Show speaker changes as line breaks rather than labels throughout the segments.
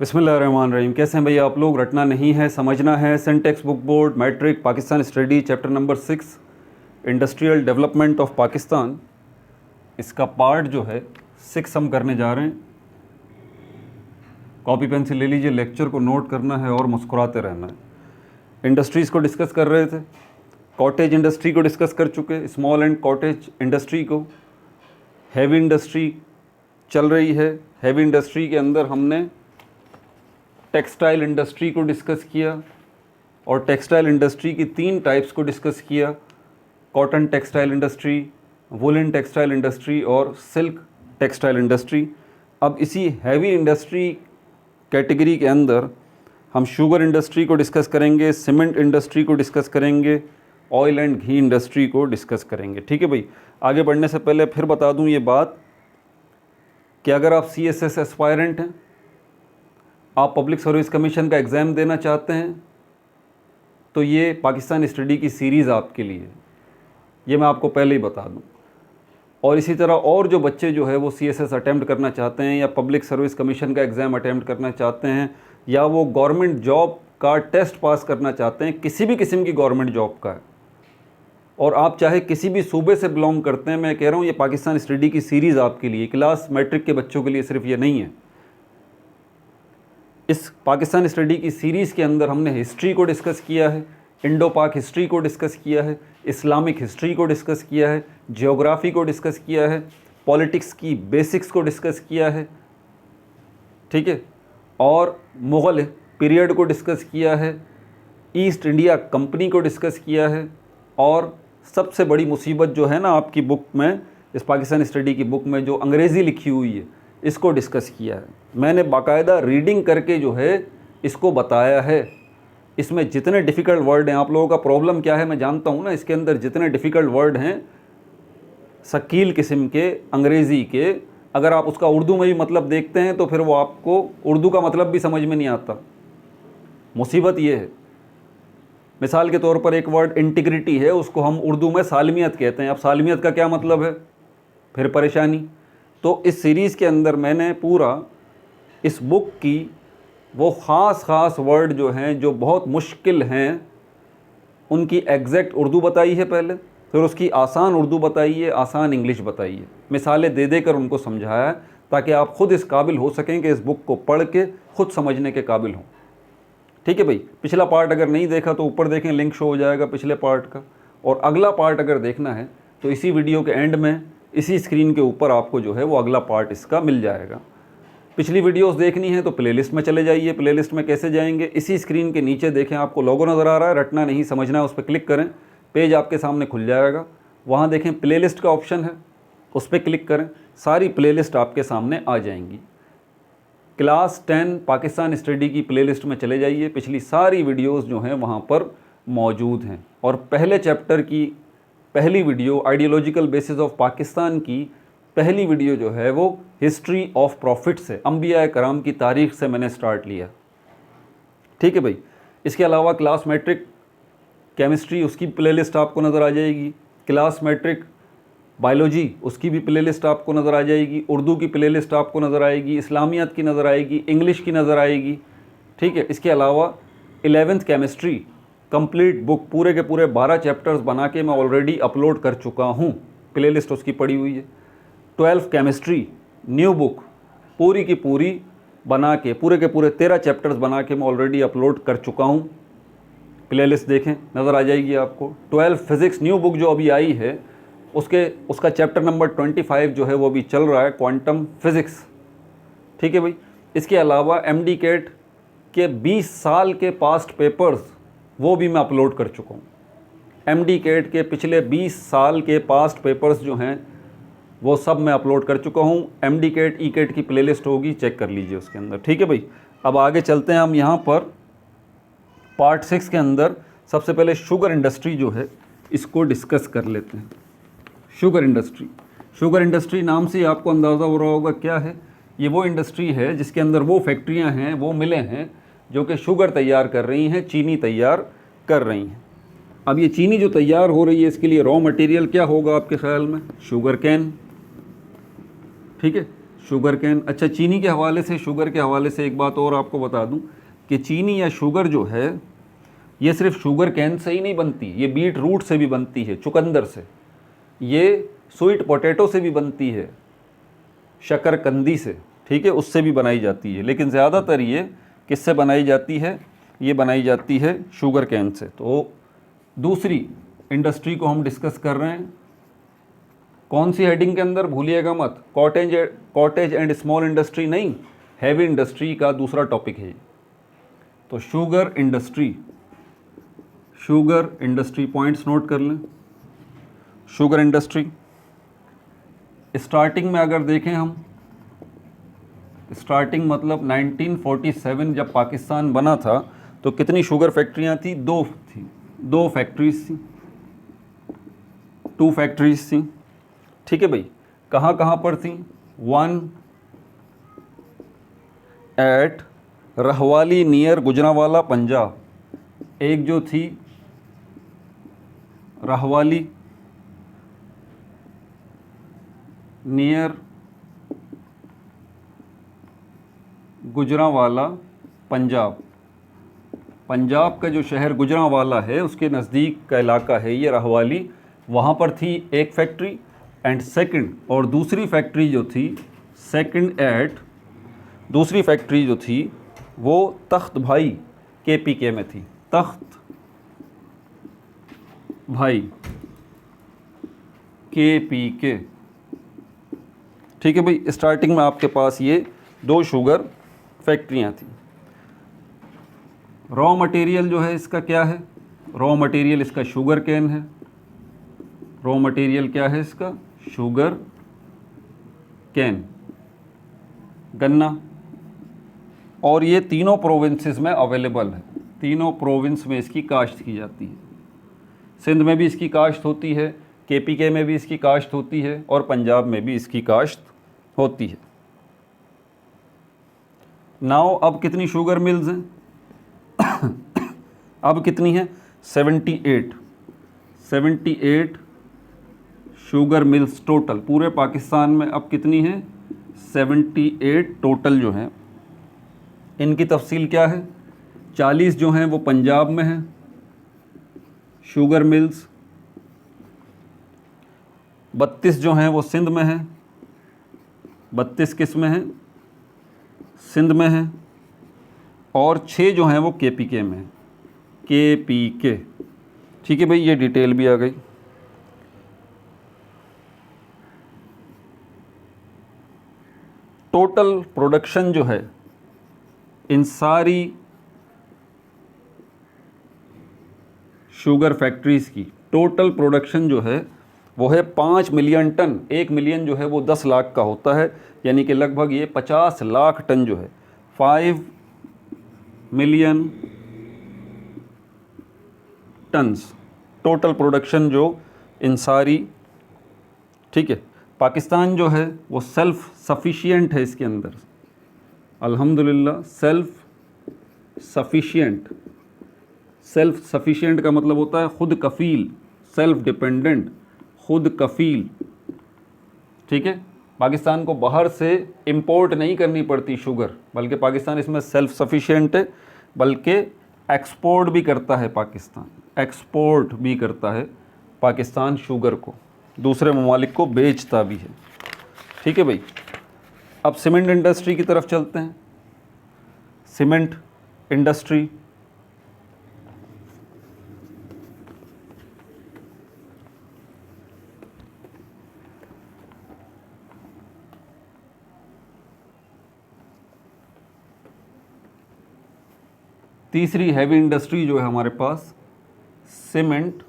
बिस्मिल्लाहिर्रहमानिर्रहीम। कैसे हैं भैया आप लोग? रटना नहीं है, समझना है। Syntax book board matric Pakistan study chapter number 6 industrial development of Pakistan, इसका पार्ट जो है 6 हम करने जा रहे हैं। कॉपी पेंसिल ले लीजिए, लेक्चर को नोट करना है और मुस्कुराते रहना है। इंडस्ट्रीज़ को डिस्कस कर रहे थे, कॉटेज इंडस्ट्री को डिस्कस कर चुके, स्मॉल एंड कॉटेज इंडस्ट्री को। हैवी इंडस्ट्री चल रही है। हैवी इंडस्ट्री के अंदर हमने टेक्सटाइल इंडस्ट्री को डिस्कस किया और टेक्सटाइल इंडस्ट्री की 3 टाइप्स को डिस्कस किया: cotton textile industry, woollen textile industry और सिल्क टेक्सटाइल इंडस्ट्री। अब इसी हैवी इंडस्ट्री कैटेगरी के अंदर हम शुगर इंडस्ट्री को डिस्कस करेंगे, सीमेंट इंडस्ट्री को डिस्कस करेंगे, ऑयल एंड घी इंडस्ट्री को डिस्कस करेंगे। ठीक है भाई। आगे बढ़ने से पहले फिर बता दूं ये बात कि अगर आप CSS एस्पायरेंट हैं, आप पब्लिक सर्विस कमीशन का एग्ज़ाम देना चाहते हैं, तो ये पाकिस्तान स्टडी की सीरीज़ आपके लिए, ये मैं आपको पहले ही बता दूं। और इसी तरह और जो बच्चे जो है वो CSS अटैम्प्ट करना चाहते हैं या पब्लिक सर्विस कमीशन का एग्ज़ाम अटैम्प्ट करना चाहते हैं या वो गवर्नमेंट जॉब का टेस्ट पास करना चाहते हैं, किसी भी किस्म की गवर्नमेंट जॉब का है, और आप चाहे किसी भी सूबे से बिलोंग करते हैं, मैं कह रहा हूँ ये पाकिस्तान स्टडी की सीरीज़ आपके लिए, क्लास मैट्रिक के बच्चों के लिए सिर्फ ये नहीं है। इस पाकिस्तान स्टडी की सीरीज़ के अंदर हमने हिस्ट्री को डिस्कस किया है, इंडो पाक हिस्ट्री को डिस्कस किया है, इस्लामिक हिस्ट्री को डिस्कस किया है, जियोग्राफ़ी को डिस्कस किया है, पॉलिटिक्स की बेसिक्स को डिस्कस किया है, ठीक है, और मुग़ल पीरियड को डिस्कस किया है, ईस्ट इंडिया कंपनी को डिस्कस किया है, और सबसे बड़ी मुसीबत जो है ना आपकी बुक में, इस पाकिस्तान स्टडी की बुक में जो अंग्रेज़ी लिखी हुई है, इसको डिस्कस किया है। मैंने बाकायदा रीडिंग करके जो है इसको बताया है। इसमें जितने डिफ़िकल्ट वर्ड हैं, आप लोगों का प्रॉब्लम क्या है मैं जानता हूँ ना, इसके अंदर जितने डिफ़िकल्ट वर्ड हैं शकील किस्म के अंग्रेज़ी के, अगर आप उसका उर्दू में भी मतलब देखते हैं तो फिर वो आपको उर्दू का मतलब भी समझ में नहीं आता। मुसीबत ये है, मिसाल के तौर पर एक वर्ड इंटीग्रिटी है, उसको हम उर्दू में सालमियत कहते हैं। अब सालमियत का क्या मतलब है, फिर परेशानी। तो इस सीरीज़ के अंदर मैंने पूरा इस बुक की वो ख़ास वर्ड जो हैं, जो बहुत मुश्किल हैं, उनकी एग्जैक्ट उर्दू बताई है पहले, फिर उसकी आसान उर्दू बताई है, आसान इंग्लिश बताई है, मिसालें दे देकर उनको समझाया है, ताकि आप ख़ुद इस काबिल हो सकें कि इस बुक को पढ़ के ख़ुद समझने के काबिल हों। ठीक है भाई। पिछला पार्ट अगर नहीं देखा तो ऊपर देखें, लिंक शो हो जाएगा पिछले पार्ट का। और अगला पार्ट अगर देखना है तो इसी वीडियो के एंड में, इसी स्क्रीन के ऊपर आपको जो है वो अगला पार्ट इसका मिल जाएगा। पिछली वीडियोस देखनी है तो प्लेलिस्ट में चले जाइए। प्लेलिस्ट में कैसे जाएंगे, इसी स्क्रीन के नीचे देखें, आपको लोगो नज़र आ रहा है, रटना नहीं समझना है, उस पर क्लिक करें, पेज आपके सामने खुल जाएगा। वहाँ देखें प्लेलिस्ट का ऑप्शन है, उस पर क्लिक करें, सारी प्लेलिस्ट आपके सामने आ जाएंगी। क्लास 10 पाकिस्तान स्टडी की प्लेलिस्ट में चले जाइए, पिछली सारी वीडियोस जो हैं वहाँ पर मौजूद हैं। और पहले चैप्टर की पहली video, ideological basis of Pakistan की पहली वीडियो जो है वो हिस्ट्री ऑफ प्रॉफिट से, अंबिया कराम की तारीख़ से मैंने स्टार्ट लिया। ठीक है भाई। इसके अलावा क्लास मैट्रिक केमिस्ट्री, उसकी प्लेलिस्ट आपको नज़र आ जाएगी। क्लास मैट्रिक बायोलॉजी, उसकी भी प्लेलिस्ट आपको नज़र आ जाएगी। उर्दू की प्लेलिस्ट आपको नज़र आएगी, इस्लामियात की नज़र आएगी, इंग्लिश की नज़र आएगी। ठीक है। इसके अलावा 11th केमिस्ट्री कंप्लीट बुक, पूरे के पूरे 12 चैप्टर्स बना के मैं ऑलरेडी अपलोड कर चुका हूँ, प्लेलिस्ट उसकी पड़ी हुई है। 12th केमिस्ट्री न्यू बुक पूरी की पूरी बना के, पूरे के पूरे 13 चैप्टर्स बना के मैं ऑलरेडी अपलोड कर चुका हूँ, प्लेलिस्ट देखें, नज़र आ जाएगी आपको। 12th फिज़िक्स न्यू बुक जो अभी आई है, उसका चैप्टर नंबर 25 जो है वो भी चल रहा है, क्वांटम फिज़िक्स। ठीक है भाई। इसके अलावा MD कैट के 20 साल के पास्ट पेपर्स वो भी मैं अपलोड कर चुका हूँ। MD कैट के पिछले 20 साल के पास्ट पेपर्स जो हैं वो सब मैं अपलोड कर चुका हूँ। MD कैट E कैट की प्लेलिस्ट होगी, चेक कर लीजिए उसके अंदर। ठीक है भाई। अब आगे चलते हैं हम यहाँ पर पार्ट 6 के अंदर। सबसे पहले शुगर इंडस्ट्री जो है इसको डिस्कस कर लेते हैं। शुगर इंडस्ट्री नाम से आपको अंदाज़ा हो रहा होगा क्या है। ये वो इंडस्ट्री है जिसके अंदर वो फैक्ट्रियां हैं, वो मिलें हैं जो कि शुगर तैयार कर रही हैं, चीनी तैयार कर रही हैं। अब ये चीनी जो तैयार हो रही है, इसके लिए रॉ मटेरियल क्या होगा आपके ख्याल में? Sugar cane. ठीक है। Sugar cane. अच्छा, चीनी के हवाले से, शुगर के हवाले से एक बात और आपको बता दूं कि चीनी या शुगर जो है ये सिर्फ शुगर कैन से ही नहीं बनती, ये बीट रूट से भी बनती है, चुकंदर से, ये स्वीट पोटैटो से भी बनती है, शकरकंदी से, ठीक है, उससे भी बनाई जाती है। लेकिन ज़्यादातर ये किससे बनाई जाती है? ये बनाई जाती है शुगर कैन से। तो दूसरी इंडस्ट्री को हम डिस्कस कर रहे हैं, कौन सी हेडिंग के अंदर, भूलिएगा मत, कॉटेज एंड स्मॉल इंडस्ट्री नहीं, हैवी इंडस्ट्री का दूसरा टॉपिक है। तो sugar industry, sugar industry points note कर लें। शुगर इंडस्ट्री स्टार्टिंग में अगर देखें हम, स्टार्टिंग मतलब 1947 जब पाकिस्तान बना था तो कितनी शुगर फैक्ट्रियां थी? दो थी, दो फैक्ट्रीज थी, 2 फैक्ट्रीज थी, ठीक है भाई। कहाँ कहाँ पर थी? 1 एट रहवाली नियर गुजरांवाला पंजाब, एक जो थी रहवाली नियर गुजरांवाला पंजाब, पंजाब का जो शहर गुजरांवाला है उसके नज़दीक का इलाका है ये रहवाली, वहाँ पर थी एक फैक्ट्री। एंड सेकंड, और दूसरी फैक्ट्री जो थी सेकंड एट, दूसरी फैक्ट्री जो थी वो तख्त भाई KPK में थी, तख्त भाई KPK, ठीक है भाई। स्टार्टिंग में आपके पास ये 2 शुगर फैक्ट्रियाँ थी। रॉ मटेरियल जो है इसका क्या है? रॉ मटेरियल इसका शुगर कैन है। रॉ मटेरियल क्या है इसका? शुगर कैन, गन्ना। और ये तीनों प्रोविंसेस में अवेलेबल है, तीनों प्रोविंस में इसकी काश्त की जाती है। सिंध में भी इसकी काश्त होती है, KPK में भी इसकी काश्त होती है, और पंजाब में भी इसकी काश्त होती है। नाउ अब कितनी शुगर मिल्स हैं? अब कितनी है? 78 शुगर मिल्स टोटल पूरे पाकिस्तान में। अब कितनी है? 78 टोटल जो हैं। इनकी तफसील क्या है? 40 जो हैं वो पंजाब में हैं शुगर मिल्स, 32 जो हैं वो सिंध में हैं, 32 किस में हैं? सिंध में हैं, और 6 जो हैं वो KPK में हैं, KPK, ठीक है भाई। ये डिटेल भी आ गई। टोटल प्रोडक्शन जो है इन सारी शुगर फैक्ट्रीज़ की, टोटल प्रोडक्शन जो है वो है 5 मिलियन टन। 1 मिलियन जो है वो 10 लाख का होता है, यानी कि लगभग ये 50 लाख टन जो है, 5 मिलियन टन्स टोटल प्रोडक्शन जो इन सारी, ठीक है। पाकिस्तान जो है वो सेल्फ सफिशिएंट है इसके अंदर, अल्हम्दुलिल्लाह सेल्फ सफिशिएंट। सेल्फ सफिशिएंट का मतलब होता है खुद कफ़ील, सेल्फ डिपेंडेंट, खुद कफ़ील, ठीक है। पाकिस्तान को बाहर से इंपोर्ट नहीं करनी पड़ती शुगर, बल्कि पाकिस्तान इसमें सेल्फ सफिशिएंट है, बल्कि एक्सपोर्ट भी करता है पाकिस्तान, एक्सपोर्ट भी करता है पाकिस्तान शुगर को, दूसरे ममालिक को बेचता भी है, ठीक है भाई। अब सीमेंट इंडस्ट्री की तरफ चलते हैं। सीमेंट इंडस्ट्री, तीसरी हैवी इंडस्ट्री जो है हमारे पास सीमेंट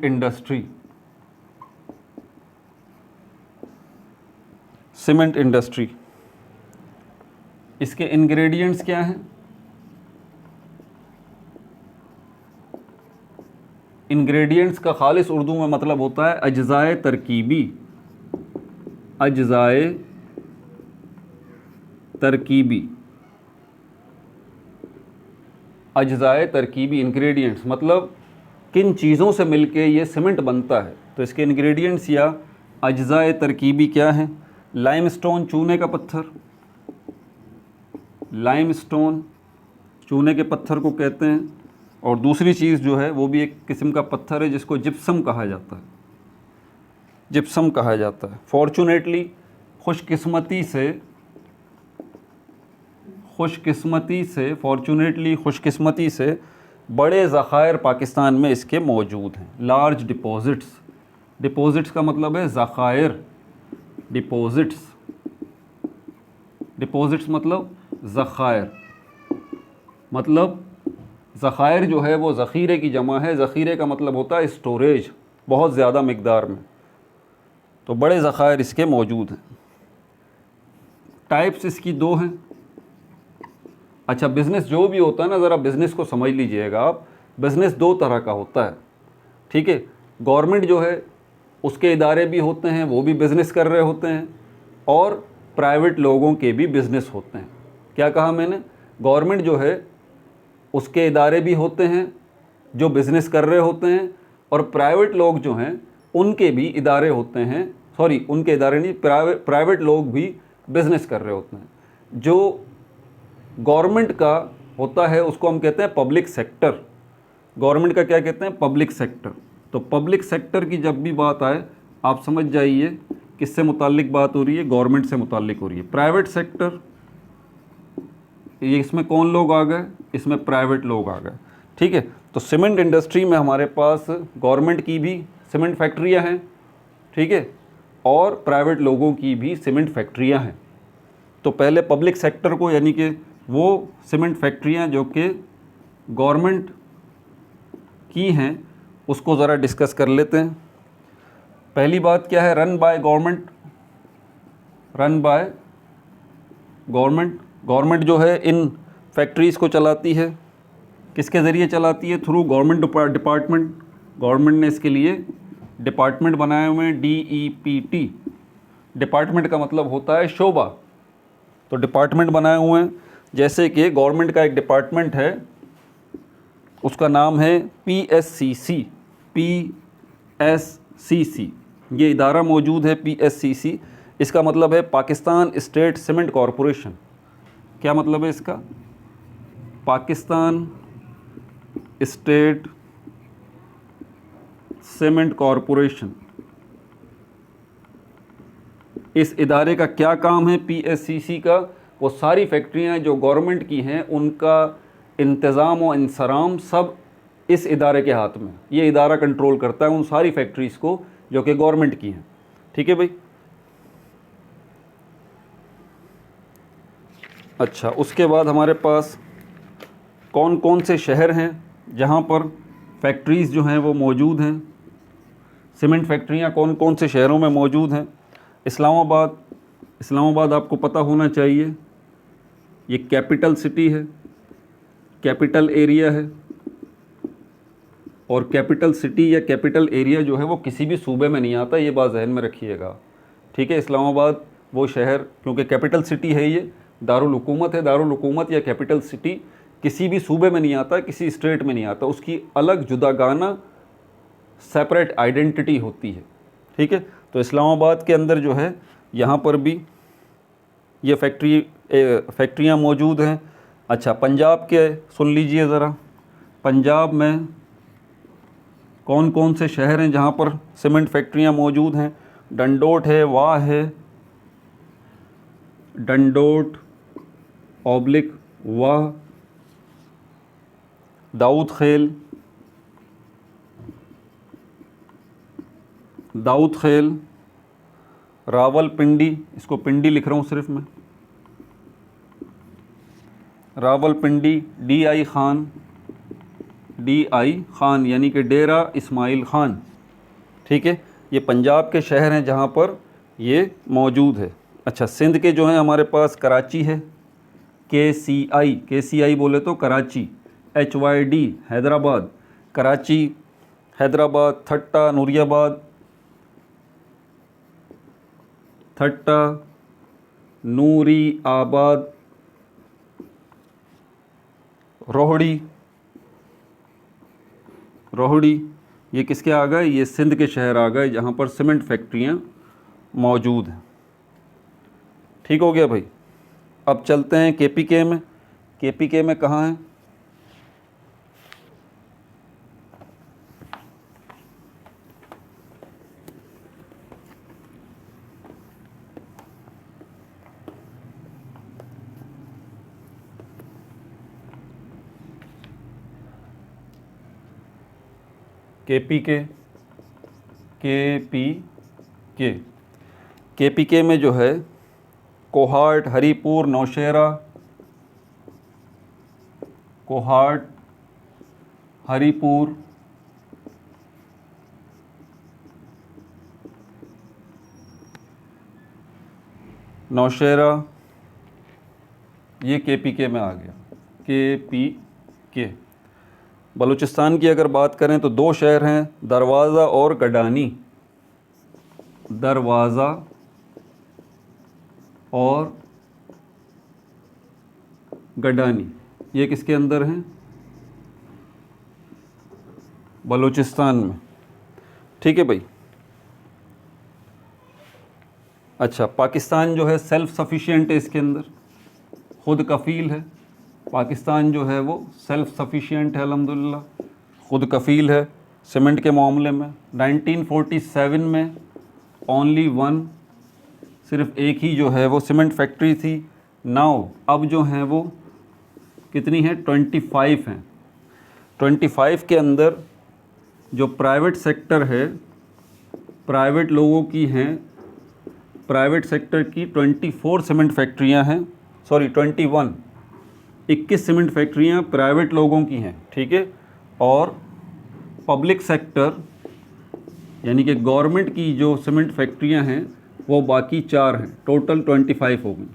इंडस्ट्री। सीमेंट इंडस्ट्री, इसके इंग्रेडिएंट्स क्या हैं? इंग्रेडिएंट्स का खालिस उर्दू में मतलब होता है अज्जाए तरकीबी, अज्जाए तरकीबी, अज्जाए तरकीबी। इंग्रेडिएंट्स मतलब किन चीज़ों से मिलके ये सीमेंट बनता है, तो इसके इंग्रेडिएंट्स या अज्ज़ाए तरकीबी क्या हैं? लाइमस्टोन चूने का पत्थर, लाइमस्टोन चूने के पत्थर को कहते हैं। और दूसरी चीज़ जो है वो भी एक किस्म का पत्थर है जिसको जिप्सम कहा जाता है, जिप्सम कहा जाता है। फॉर्चुनेटली खुशकिस्मती से बड़े ज़खायर पाकिस्तान में इसके मौजूद हैं। लार्ज डिपॉज़िट्स, डिपॉज़िट्स का मतलब है ज़खायर, डिपॉज़िट्स, डिपॉज़िट्स मतलब ज़खायर, मतलब ज़खायर जो है वो ज़ख़ीरे की जमा है। ज़ख़ीरे का मतलब होता है स्टोरेज, बहुत ज़्यादा मिक़दार में। तो बड़े ज़खायर इसके मौजूद हैं। टाइप्स इसकी 2 हैं। अच्छा, बिज़नेस जो भी होता है ना, ज़रा बिज़नेस को समझ लीजिएगा आप। बिज़नेस 2 तरह का होता है, ठीक है। गवर्नमेंट जो है उसके इदारे भी होते हैं, वो भी बिज़नेस कर रहे होते हैं, और प्राइवेट लोगों के भी बिज़नेस होते हैं। क्या कहा मैंने? गवर्नमेंट जो है उसके इदारे भी होते हैं जो बिज़नेस कर रहे होते हैं, और प्राइवेट लोग जो हैं उनके भी इदारे होते हैं, सॉरी उनके इदारे नहीं, प्राइवेट लोग भी बिज़नेस कर रहे होते हैं। जो गवर्नमेंट का होता है उसको हम कहते हैं पब्लिक सेक्टर। गवर्नमेंट का क्या कहते हैं? Public sector. तो पब्लिक सेक्टर की जब भी बात आए आप समझ जाइए किससे मुताल्लिक बात हो रही है, गवर्नमेंट से मुताल्लिक हो रही है। प्राइवेट सेक्टर, ये इसमें कौन लोग आ गए? इसमें प्राइवेट लोग आ गए, ठीक है। तो सीमेंट इंडस्ट्री में हमारे पास गवर्नमेंट की भी सीमेंट फैक्ट्रियां हैं, ठीक है, और प्राइवेट लोगों की भी सीमेंट फैक्ट्रियां हैं। तो पहले पब्लिक सेक्टर को, यानी कि वो सीमेंट फैक्ट्रियां जो कि गवर्नमेंट की हैं, उसको ज़रा डिस्कस कर लेते हैं। पहली बात क्या है? Run by government, run by government. Government जो है इन फैक्ट्रीज़ को चलाती है, किसके ज़रिए चलाती है? Through government department. गवर्नमेंट ने इसके लिए डिपार्टमेंट बनाए हुए हैं, DEPT। डिपार्टमेंट का मतलब होता है शोबा। तो डिपार्टमेंट बनाए हुए हैं, जैसे कि गवर्नमेंट का एक डिपार्टमेंट है, उसका नाम है PSCC। PSCC ये इदारा मौजूद है, PSCC। इसका मतलब है पाकिस्तान स्टेट सीमेंट कॉरपोरेशन। क्या मतलब है इसका? Pakistan state cement corporation. इस इदारे का क्या काम है? PSCC का वो सारी फैक्ट्रियां जो गवर्नमेंट की हैं उनका इंतज़ाम और इंसराम सब इस इदारे के हाथ में। ये इदारा कंट्रोल करता है उन सारी फैक्ट्रीज़ को जो कि गवर्नमेंट की हैं, ठीक है भाई। अच्छा, उसके बाद हमारे पास कौन कौन से शहर हैं जहाँ पर फैक्ट्रीज़ जो हैं वो मौजूद हैं? सीमेंट फैक्ट्रियाँ कौन कौन से शहरों में मौजूद हैं? इस्लामाबाद, इस्लामाबाद आपको पता होना चाहिए, ये कैपिटल सिटी है, कैपिटल एरिया है। और कैपिटल सिटी या कैपिटल एरिया जो है वो किसी भी सूबे में नहीं आता, ये बात जहन में रखिएगा, ठीक है। इस्लामाबाद वो शहर, क्योंकि कैपिटल सिटी है, ये दारुल हुकूमत है। दारुल हुकूमत या कैपिटल सिटी किसी भी सूबे में नहीं आता, किसी स्टेट में नहीं आता, उसकी अलग जुदागाना सेपरेट आइडेंटिटी होती है, ठीक है। तो इस्लामाबाद के अंदर जो है यहाँ पर भी ये फैक्ट्रियाँ मौजूद हैं। अच्छा, पंजाब के सुन लीजिए ज़रा, पंजाब में कौन कौन से शहर हैं जहाँ पर सीमेंट फैक्ट्रियाँ मौजूद हैं? डंडोट है, वाह है, डंडोट ऑब्लिक वाह, दाऊद खेल, दाऊद खेल, रावलपिंडी, इसको पिंडी लिख रहा हूँ सिर्फ मैं, रावलपिंडी, DI खान, DI खान यानी कि डेरा इस्माइल खान, ठीक है। ये पंजाब के शहर हैं जहाँ पर ये मौजूद है। अच्छा, सिंध के जो हैं हमारे पास कराची है, KCI बोले तो कराची, HYD हैदराबाद, कराची हैदराबाद, ठट्टा नूरियाबाद, ठट्टा नूरी आबाद, रोहड़ी, रोहड़ी, ये किसके आ गए? ये सिंध के शहर आ गए जहाँ पर सीमेंट फैक्ट्रियाँ मौजूद हैं। ठीक हो गया भाई। अब चलते हैं केपीके में। केपीके में कहाँ है? केपीके केपीके केपीके में जो है कोहाट, हरिपुर, नौशेरा, कोहाट, हरिपुर, नौशेरा, ये केपीके में आ गया। केपीके। बलूचिस्तान की अगर बात करें तो 2 शहर हैं, दरवाज़ा और गडानी। दरवाज़ा और गडानी, ये किसके अंदर हैं? बलूचिस्तान में। ठीक है भाई। अच्छा, पाकिस्तान जो है सेल्फ सफिशिएंट है, इसके अंदर खुद कफ़ील है। पाकिस्तान जो है वो सेल्फ सफिशिएंट है, अल्हम्दुलिल्लाह, खुद कफ़ील है सीमेंट के मामले में। 1947 में ओनली वन, सिर्फ एक ही जो है वो सीमेंट फैक्ट्री थी। नाउ अब जो हैं वो कितनी है? 25 हैं। 25 के अंदर जो प्राइवेट सेक्टर है, प्राइवेट लोगों की हैं, प्राइवेट सेक्टर की 24 सीमेंट फैक्ट्रियां हैं, सॉरी 21 सीमेंट फैक्ट्रियां प्राइवेट लोगों की हैं। ठीक है। और पब्लिक सेक्टर यानी कि गवर्नमेंट की जो सीमेंट फैक्ट्रियां हैं वो बाकी 4 हैं, टोटल 25 हो गई।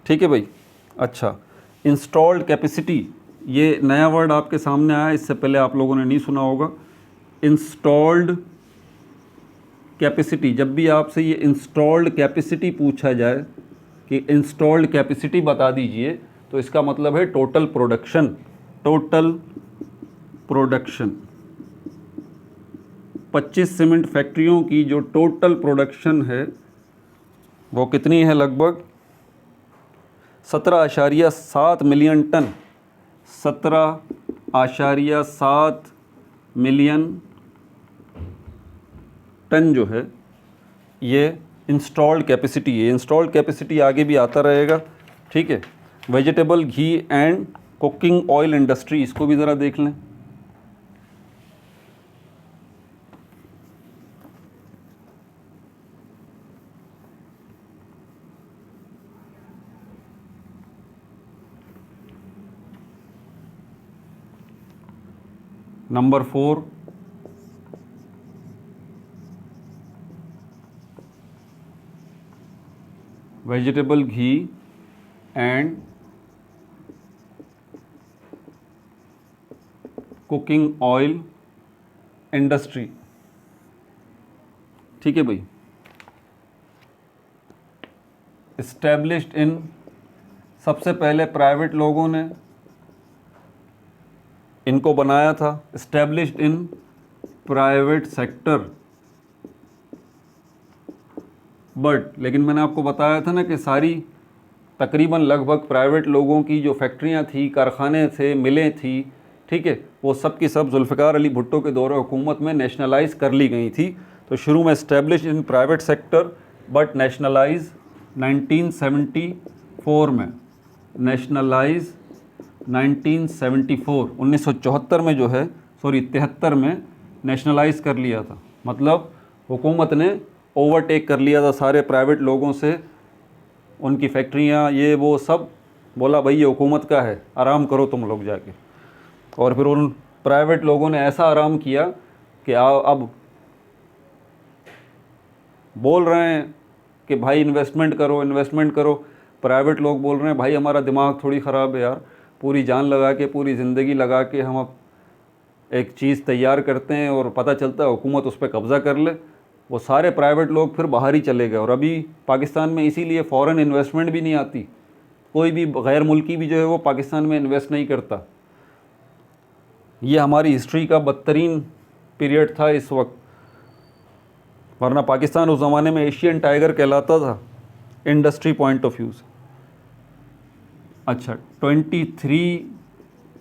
ठीक है भाई। अच्छा, इंस्टॉल्ड कैपेसिटी, ये नया वर्ड आपके सामने आया, इससे पहले आप लोगों ने नहीं सुना होगा। इंस्टॉल्ड कैपेसिटी, जब भी आपसे ये इंस्टॉल्ड कैपेसिटी पूछा जाए कि इंस्टॉल्ड कैपेसिटी बता दीजिए, तो इसका मतलब है total production. Total production 25 cement फैक्ट्रियों की जो टोटल प्रोडक्शन है वो कितनी है? लगभग 17.7 मिलियन टन। 17.7 मिलियन टन जो है ये इंस्टॉल्ड कैपेसिटी है। इंस्टॉल्ड कैपेसिटी आगे भी आता रहेगा। ठीक है। Vegetable ghee and cooking oil industry, इसको भी ज़रा देख लें। Number 4, vegetable ghee and cooking oil industry. ठीक है भाई। इस्टेब्लिश्ड इन, सबसे पहले प्राइवेट लोगों ने इनको बनाया था। Established in private sector, but लेकिन मैंने आपको बताया था ना कि सारी तकरीबन लगभग प्राइवेट लोगों की जो फैक्ट्रियां थी, कारखाने थे, मिलें थी, ठीक है, वो सब की सब जुल्फ़िकार अली भुट्टो के दौरे हुकूमत में नेशनलाइज कर ली गई थी। तो शुरू में establish in private sector but nationalise 1974 में, नेशनलाइज 1974 1974 में जो है, सॉरी 73 में नेशनलाइज कर लिया था। मतलब हुकूमत ने ओवरटेक कर लिया था सारे प्राइवेट लोगों से, उनकी फैक्ट्रियां ये वो सब, बोला भाई ये हुकूमत का है, आराम करो तुम लोग जाके। और फिर उन प्राइवेट लोगों ने ऐसा आराम किया कि अब बोल रहे हैं कि भाई इन्वेस्टमेंट करो, इन्वेस्टमेंट करो। प्राइवेट लोग बोल रहे हैं भाई हमारा दिमाग थोड़ी ख़राब है यार, पूरी जान लगा के, पूरी ज़िंदगी लगा के हम अब एक चीज़ तैयार करते हैं और पता चलता है हुकूमत उस पर कब्ज़ा कर ले। वो सारे प्राइवेट लोग फिर बाहर ही चले गए। और अभी पाकिस्तान में इसीलिए फ़ॉरेन इन्वेस्टमेंट भी नहीं आती, कोई भी गैर मुल्की भी जो है वो पाकिस्तान में इन्वेस्ट नहीं करता। ये हमारी हिस्ट्री का बदतरीन पीरियड था इस वक्त। वरना पाकिस्तान उस ज़माने में एशियन टाइगर कहलाता था इंडस्ट्री पॉइंट ऑफ व्यू से। अच्छा, 23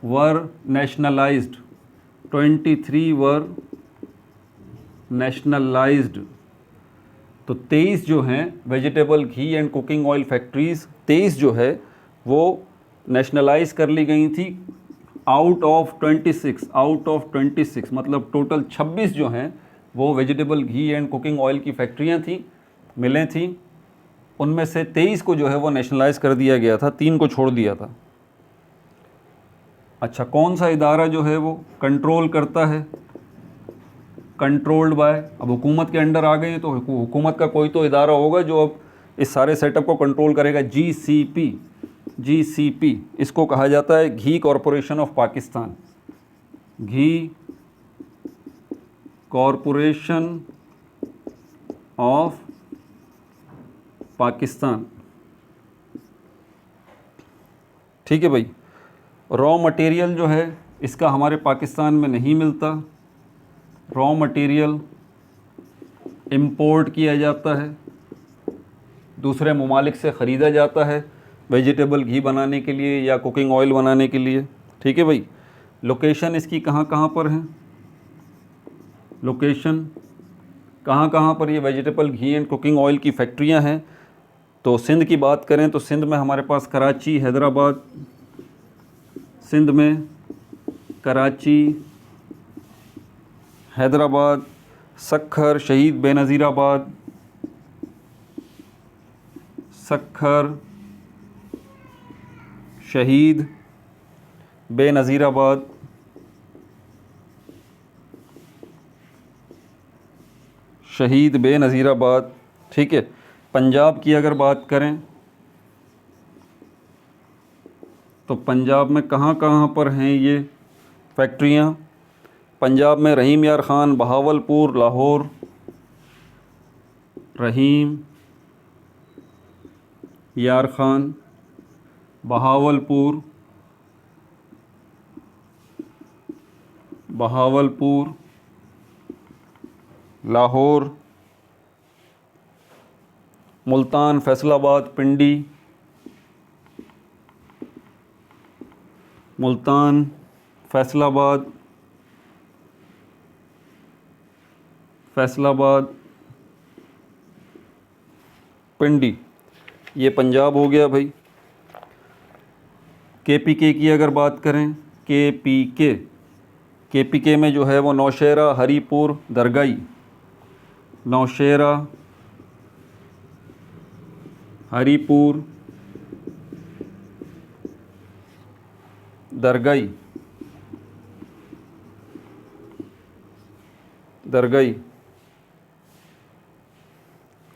वर नेशनलाइज्ड, 23 वर नेशनलाइज्ड। तो 23 जो हैं vegetable ghee and cooking oil factories, 23 जो है वो नेशनलाइज कर ली गई थी आउट ऑफ 26, मतलब टोटल 26 जो हैं वो vegetable ghee and cooking oil की फैक्ट्रियां थी, मिलें थी। उनमें से 23 को जो है वो नेशनलाइज कर दिया गया था, 3 को छोड़ दिया था। अच्छा, कौन सा इदारा जो है वो कंट्रोल करता है? कंट्रोल्ड बाय, अब हुकूमत के अंडर आ गए तो हुकूमत का कोई तो इदारा होगा जो अब इस सारे सेटअप को कंट्रोल करेगा। जीसीपी इसको कहा जाता है, Ghee corporation of Pakistan, Ghee corporation of Pakistan. ठीक है भाई। रॉ मटेरियल जो है इसका हमारे पाकिस्तान में नहीं मिलता, रॉ मटेरियल इंपोर्ट किया जाता है, दूसरे ममालिक से ख़रीदा जाता है वेजिटेबल घी बनाने के लिए या कुकिंग ऑयल बनाने के लिए। ठीक है भाई। लोकेशन इसकी कहाँ कहाँ पर है? लोकेशन कहाँ कहाँ पर ये vegetable ghee and cooking oil की फैक्ट्रियाँ हैं? तो सिंध की बात करें तो सिंध में हमारे पास कराची, हैदराबाद, सिंध में कराची, हैदराबाद, सक्खर, शहीद बेनज़ीराबाद, सक्खर, शहीद बेनज़ीराबाद, शहीद बेनज़ीराबाद। ठीक है। पंजाब की अगर बात करें तो पंजाब में कहाँ कहाँ पर हैं ये फैक्ट्रियाँ? पंजाब में रहीम यार ख़ान, बहावलपुर, लाहौर, रहीम यार ख़ान, बहावलपुर, लाहौर, मुल्तान, फैसलाबाद, पिंडी, मुल्तान, फैसलाबाद, पिंडी, ये पंजाब हो गया भाई। केपीके की अगर बात करें, केपीके में जो है वो नौशेरा, हरीपुर, दरगाई, नौशेरा, हरीपुर, दरगाई।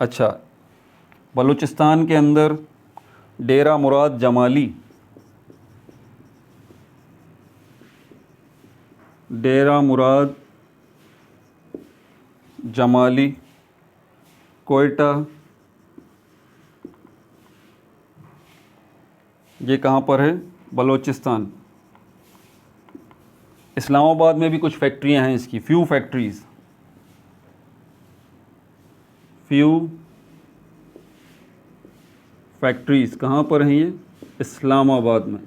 अच्छा, बलूचिस्तान के अंदर डेरा मुराद जमाली, डेरा मुराद जमाली, कोयटा, ये कहाँ पर है? बलूचिस्तान। इस्लामाबाद में भी कुछ फैक्ट्रियाँ हैं इसकी, फ्यू फैक्ट्रीज़ कहाँ पर हैं ये? इस्लामाबाद में।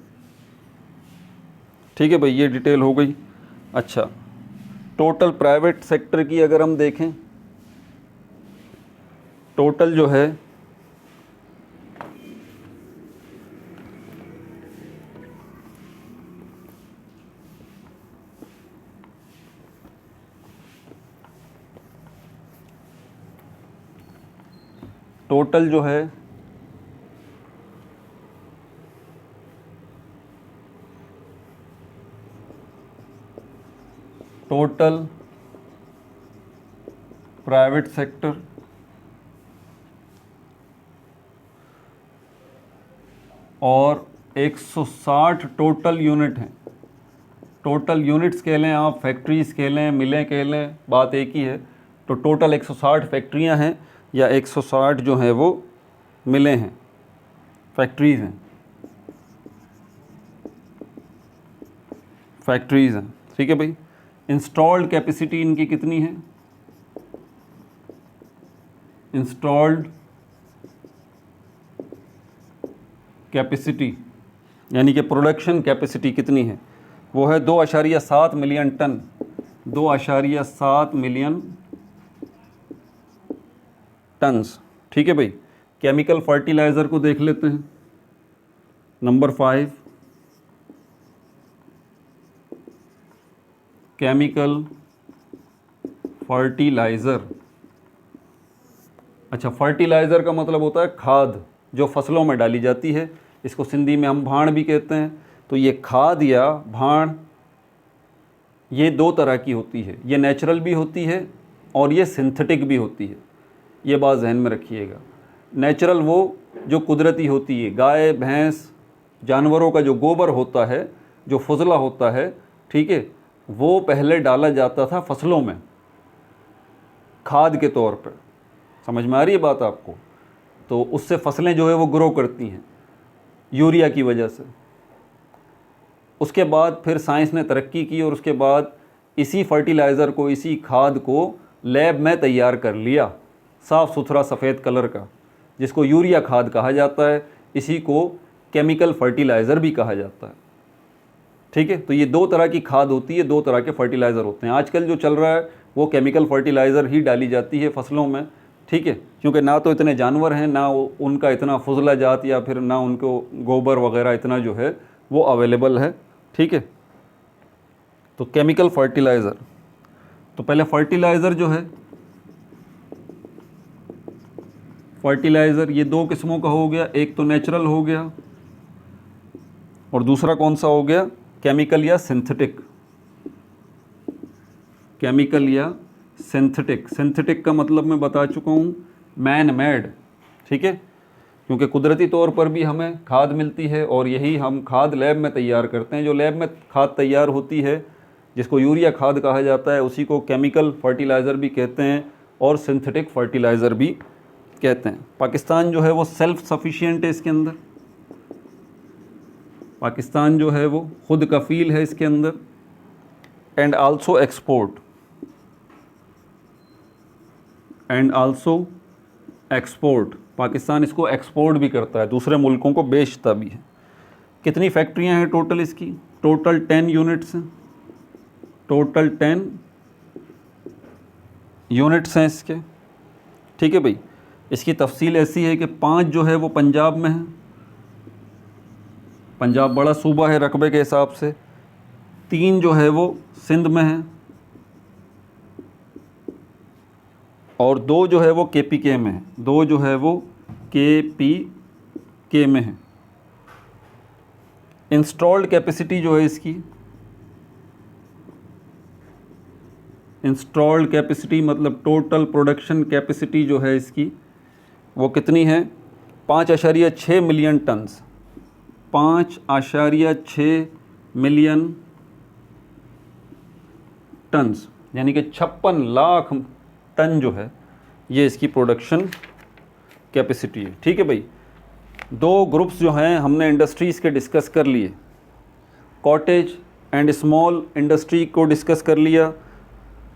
ठीक है भाई, ये डिटेल हो गई। अच्छा, टोटल प्राइवेट सेक्टर की अगर हम देखें, टोटल जो है टोटल जो है टोटल प्राइवेट सेक्टर और 160 टोटल यूनिट हैं। टोटल यूनिट्स कह लें आप, फैक्ट्रीज़ कह लें, मिलें कह लें, बात एक ही है। तो टोटल 160 फैक्ट्रियां हैं या 160 जो हैं वो मिलें हैं, फैक्ट्रीज़ हैं। ठीक है भाई। इंस्टॉल्ड कैपेसिटी इनकी कितनी है? इंस्टॉल्ड कैपेसिटी यानी कि प्रोडक्शन कैपेसिटी कितनी है, वो है 2.7 मिलियन टन, 2.7 मिलियन टन्स। ठीक है भाई। केमिकल फर्टिलाइज़र को देख लेते हैं, नंबर 5, केमिकल फर्टिलाइज़र। अच्छा, फर्टिलाइज़र का मतलब होता है खाद जो फसलों में डाली जाती है, इसको सिंधी में हम भाण भी कहते हैं। तो ये खाद या भाण ये दो तरह की होती है, ये नेचुरल भी होती है और ये सिंथेटिक भी होती है, ये बात जहन में रखिएगा। नेचुरल वो जो कुदरती होती है, गाय भैंस जानवरों का जो गोबर होता है, जो फुजला होता है, ठीक है, वो पहले डाला जाता था फसलों में खाद के तौर पर। समझ में आ रही है बात आपको? तो उससे फसलें जो है वो ग्रो करती हैं यूरिया की वजह से। उसके बाद फिर साइंस ने तरक्की की और उसके बाद इसी फर्टिलाइज़र को, इसी खाद को लैब में तैयार कर लिया, साफ़ सुथरा सफ़ेद कलर का, जिसको यूरिया खाद कहा जाता है। इसी को केमिकल फर्टिलाइज़र भी कहा जाता है। ठीक है, तो ये दो तरह की खाद होती है, दो तरह के फर्टिलाइज़र होते हैं। आजकल जो चल रहा है वो केमिकल फर्टिलाइज़र ही डाली जाती है फसलों में। ठीक है, क्योंकि ना तो इतने जानवर हैं, ना उनका इतना फुजला जात या फिर ना उनको गोबर वगैरह इतना जो है वो अवेलेबल है। ठीक है, तो केमिकल फर्टिलाइज़र, तो पहले फर्टिलाइज़र जो है, फर्टिलाइज़र ये दो किस्मों का हो गया, एक तो नेचुरल हो गया और दूसरा कौन सा हो गया, केमिकल या सिंथेटिक। केमिकल या सिंथेटिक। सिंथेटिक का मतलब मैं बता चुका हूँ, मैन मेड। ठीक है, क्योंकि कुदरती तौर पर भी हमें खाद मिलती है और यही हम खाद लैब में तैयार करते हैं। जो लैब में खाद तैयार होती है जिसको यूरिया खाद कहा जाता है, उसी को केमिकल फर्टिलाइज़र भी कहते हैं और सिंथेटिक फर्टिलाइज़र भी कहते हैं। पाकिस्तान जो है वो सेल्फ सफिशिएंट है इसके अंदर, पाकिस्तान जो है वो खुद कफ़ील है इसके अंदर। And also export, and also export, Pakistan इसको एक्सपोर्ट भी करता है, दूसरे मुल्कों को बेचता भी है। कितनी फैक्ट्रियां हैं टोटल इसकी? टोटल 10 यूनिट्स हैं, टोटल 10 यूनिट्स हैं इसके। ठीक है भाई, इसकी तफसील ऐसी है कि 5 जो है वो पंजाब में है, पंजाब बड़ा सूबा है रकबे के हिसाब से। 3 जो है वो सिंध में है और 2 जो है वो KPK में है, 2 जो है वो KPK में है। इंस्टॉल्ड कैपेसिटी जो है इसकी, इंस्टॉल्ड कैपेसिटी मतलब टोटल प्रोडक्शन कैपेसिटी जो है इसकी वो कितनी है? 5.6 मिलियन टन्स, 5.6 मिलियन टन्स, यानी कि 56 लाख टन जो है ये इसकी प्रोडक्शन कैपेसिटी है। ठीक है भाई, 2 ग्रुप्स जो हैं हमने इंडस्ट्रीज़ के डिस्कस कर लिए, कॉटेज एंड स्मॉल इंडस्ट्री को डिस्कस कर लिया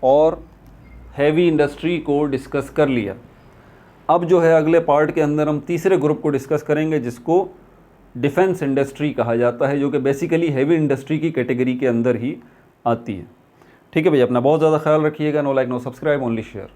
और हैवी इंडस्ट्री को डिस्कस कर लिया। अब जो है अगले पार्ट के अंदर हम तीसरे ग्रुप को डिस्कस करेंगे जिसको डिफेंस इंडस्ट्री कहा जाता है, जो कि बेसिकली हैवी इंडस्ट्री की कैटेगरी के अंदर ही आती है। ठीक है भाई, अपना बहुत ज़्यादा ख्याल रखिएगा। No like no subscribe, only share.